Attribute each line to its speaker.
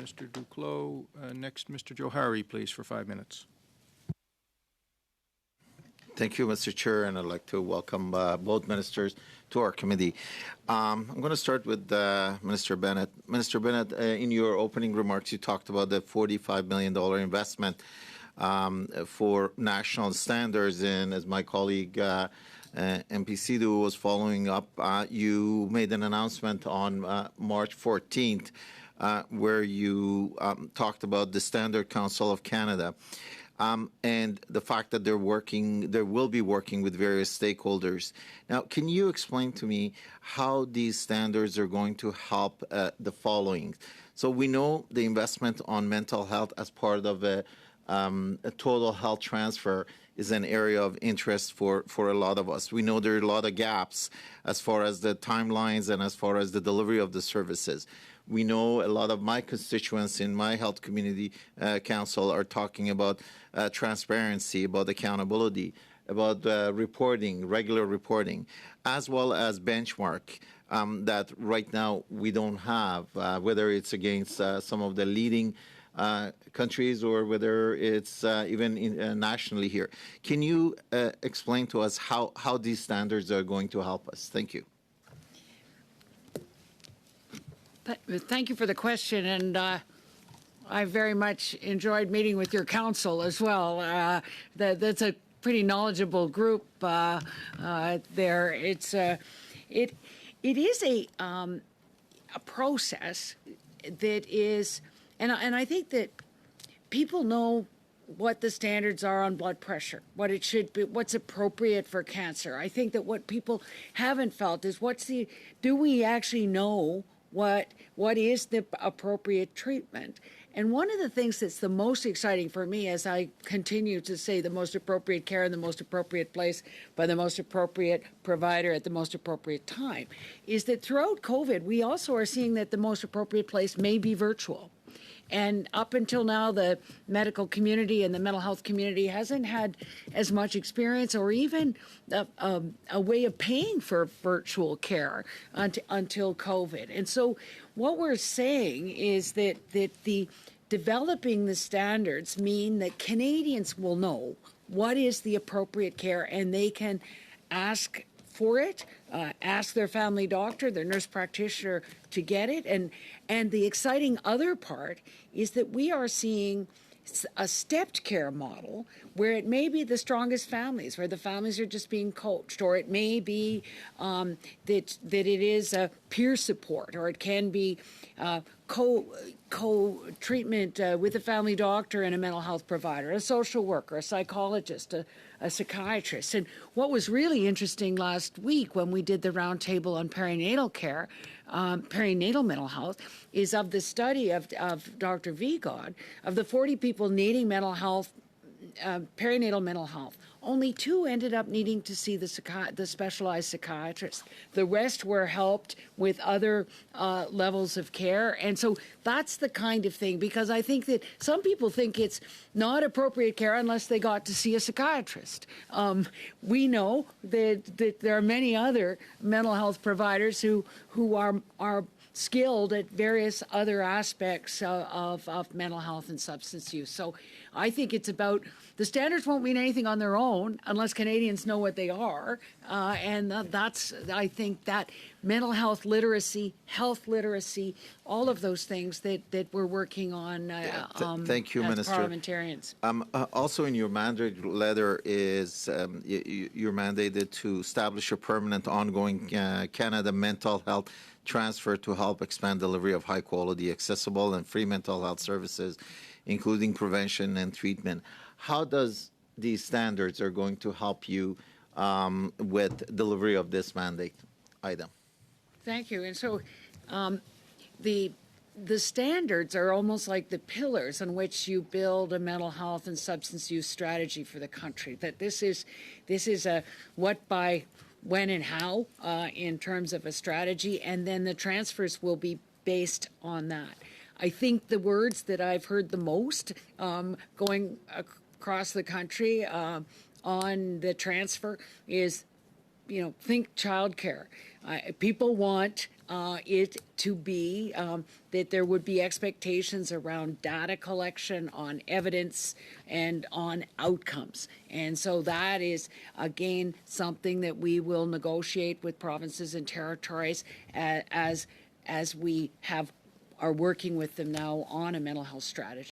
Speaker 1: Minister Duclos. Next, Mr. Jowhari, please, for 5 minutes.
Speaker 2: Thank you, Mr. Chair, and I'd like to welcome both ministers to our committee. I'm going to start with Minister Bennett. Minister Bennett, in your opening remarks, you talked about the $45 million investment for national standards, and as my colleague MP Sidhu was following up, you made an announcement on March 14th where you talked about the Standard Council of Canada. And the fact that they will be working with various stakeholders. Now, can you explain to me how these standards are going to help the following? So we know the investment on mental health as part of a total health transfer is an area of interest for a lot of us. We know there are a lot of gaps as far as the timelines and as far as the delivery of the services. We know a lot of my constituents in my health community council are talking about transparency, about accountability, about reporting, regular reporting, as well as benchmark that right now we don't have, whether it's against some of the leading countries or whether it's even nationally here. Can you explain to us how these standards are going to help us? Thank you.
Speaker 3: Thank you for the question, and I very much enjoyed meeting with your council as well. That's a pretty knowledgeable group there. It is a process that is, and I think that people know what the standards are on blood pressure, what it should be, what's appropriate for cancer. I think that what people haven't felt is do we actually know what is the appropriate treatment? And one of the things that's the most exciting for me as I continue to say the most appropriate care in the most appropriate place by the most appropriate provider at the most appropriate time is that throughout COVID, we also are seeing that the most appropriate place may be virtual. And up until now, the medical community and the mental health community hasn't had as much experience or even a way of paying for virtual care until COVID. And so what we're saying is that the developing the standards mean that Canadians will know what is the appropriate care and they can ask for it, ask their family doctor, their nurse practitioner to get it. And the exciting other part is that we are seeing a stepped care model where it may be the strongest families, where the families are just being coached, or it may be that it is a peer support, or it can be co-treatment with a family doctor and a mental health provider, a social worker, a psychologist, a psychiatrist. And what was really interesting last week when we did the roundtable on perinatal care, perinatal mental health, is of the study of Dr. Vigod, of the 40 people needing mental health, perinatal mental health, only 2 ended up needing to see the specialized psychiatrist. The rest were helped with other levels of care. And so that's the kind of thing, because I think that some people think it's not appropriate care unless they got to see a psychiatrist. We know that there are many other mental health providers who are skilled at various other aspects of mental health and substance use. So I think it's about, the standards won't mean anything on their own unless Canadians know what they are. And that's, I think that mental health literacy, all of those things that we're working on
Speaker 2: thank you,
Speaker 3: as
Speaker 2: Minister.
Speaker 3: Parliamentarians.
Speaker 2: Also in your mandate letter is you're mandated to establish a permanent ongoing Canada mental health transfer to help expand delivery of high quality, accessible and free mental health services, including prevention and treatment. How does these standards are going to help you with delivery of this mandate item?
Speaker 3: Thank you. And so the standards are almost like the pillars on which you build a mental health and substance use strategy for the country. That this is a what, by, when, and how in terms of a strategy, and then the transfers will be based on that. I think the words that I've heard the most going across the country on the transfer is, think childcare. People want it to be that there would be expectations around data collection on evidence and on outcomes. And so that is, again, something that we will negotiate with provinces and territories as we are working with them now on a mental health strategy.